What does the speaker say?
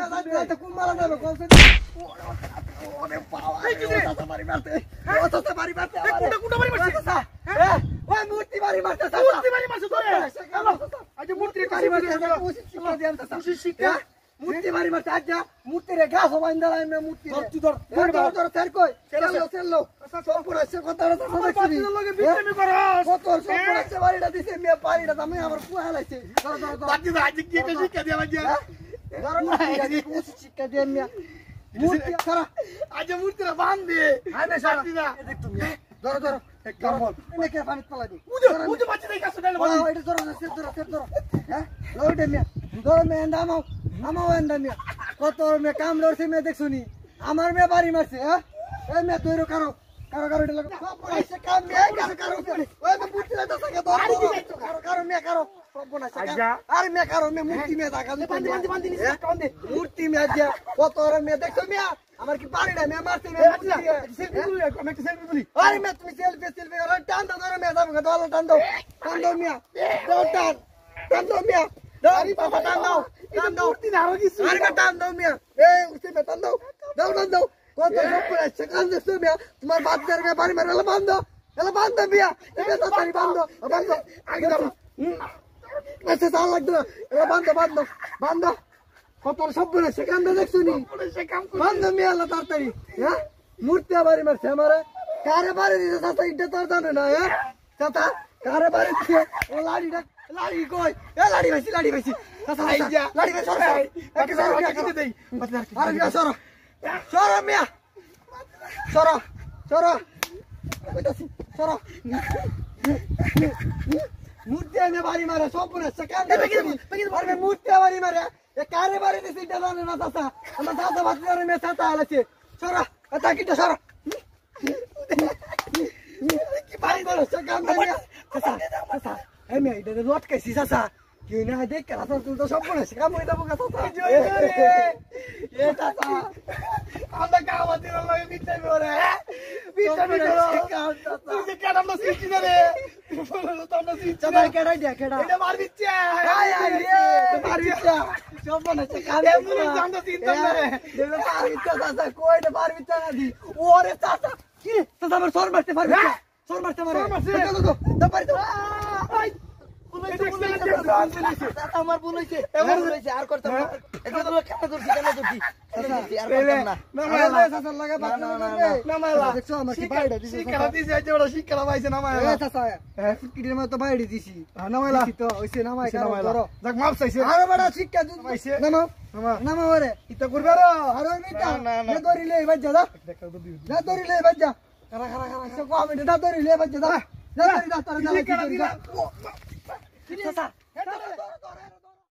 যাইতে কোন মারা যাবে কোন সে ওরে বাবা ওটা বাড়ি মারতে ওটা বাড়ি মারতে কোনটা বাড়ি মারছে হ্যাঁ ওই মূর্তি বাড়ি মারতে মূর্তি বাড়ি মারছে তোরে আজ মূর্তি বাড়ি মারছে শিক্ষা দিয়াম তা শিক্ষা মূর্তি বাড়ি মারতে আজ মূর্তি রে গাছ হবাইন দাঁড়াই মে মূর্তি ধর ধর তের কই চলো সম্পূর্ণ সে কথাটা তো দেখছি লগে বিক্রমি করস কত সম্পূর্ণ সে বাড়িটা দিছে মে বাড়িটা আমি আমার কুয়া হালাইছে বাকি আজ কি শিক্ষা দিয়া বাজে ধর না শিক্ষা দিয়া মে মূর্তি সারা আজ মূর্তিরা বাঁধে আরে সারা দেখ তুমি ধর ধর এক কাম বল একে পানি পালা দি মুজে বাচ্চা দেই কাছে ডালে বল এটা ধর হ্যাঁ লউটে মে ধর মে নামাও এন্ডা মে কত মে কাম লড়ছে মে দেখ শুনি আমার মে বাড়ি মারছে হ্যাঁ এই মে তৈরো কারো এটা লাগা পয়সা কাম মে কারো ওই মে মূর্তি লাগা থাকে কারো মে কারো আরে মে কারো মে মূর্তি মে দেখা বান্ধি মূর্তি মে দিয়া কত মে দেখছো মে আমার কি বাড়িটা মে মারছে মে সেলফি তুলি আমি একটা সেলফি তুলি আরে মে তুমি সেলফি ওরা টান দাও মে যাবো দল টান দাও মে দাও টান দাও মে আরে বাবা টান দাও মূর্তি না আর কিছু আরে টান দাও মে এই উঠে মে টান দাও কত সব করে সেখান দেখছো মে তোমার বাচ্চার মে বাড়ি মেরে বান্ধ মিয়া এটা তো তারি বান্ধ আগে দাও আচ্ছা তাহলে লাগতো এটা বান্ধ কত সব করে সেখান দেখছো নি বান্ধ মিয়া আল্লাহ তাড়াতাড়ি হ্যাঁ মূর্তি বাড়ি মারছে আমারে কারে বাড়ি দিছে চাচা ইটা তোর জানে না হ্যাঁ চাচা কারে বাড়ি দিছে ও লাড়ি কই এ লাড়ি ভাইছি চাচা লাড়ি ভাই সর এক সর কি দেই আরে মিয়া সর মিয়া সর কইতাছি সর মূর্তি এনে বাড়ি মারে সম্পূর্ণ সেখান আরে মূর্তি বাড়ি মারে এ কারে বাড়ি দিছে এটা জানে না চাচা আমার চাচা বাচ্চারে মে চাচা আলাছে সর এটা কিটা সর কি বাড়ি করে সেখান চাচা এই মে এটা লটকাইছি চাচা কি না দেখ চাচা তুই তো সম্পূর্ণ সেখান হই যাবো চাচা এ চাচা আমরা গাওয়া দিল লাগে বিচ্ছাই করে বিচ্ছাই করে তুই যে কেডা না সিটি না রে বললো তো না সিটি চাচা কেডা এটা মার বিচ্ছা আয় রে মার বিচ্ছা সম্পূর্ণ সেখান এমনি জানতো চিন্তা করে দেবে মার বিচ্ছা চাচা কইটা মার বিচ্ছা না দি ওরে চাচা কি চাচা আমার সর মারতে পারবি সর মারতে মারে দাও পারি তো আই আমার বলেছে আর করতাম না এটা তো কেন ধরছি আর করতাম না না চাচা লাগা বাদ না মালা দেখছো আমার কি বাইড়া দিছে শিক্ষা দিছে যে বড় শিক্ষা পাইছে না মালা এ চাচা কিটির মত বাইড়ি দিছি না মালা তো হইছে না মাই ধরো যাক মাপ চাইছে আরে বড় শিক্ষা পাইছে নামা ওরে ইতা করবে আর মিটা না ধরিলে বাজ্জা দা না ধরিলে বাজ্জা খারা সে কো আমি না ধরিলে বাজ্জা দা না ধরি দা তোর না কি চাচা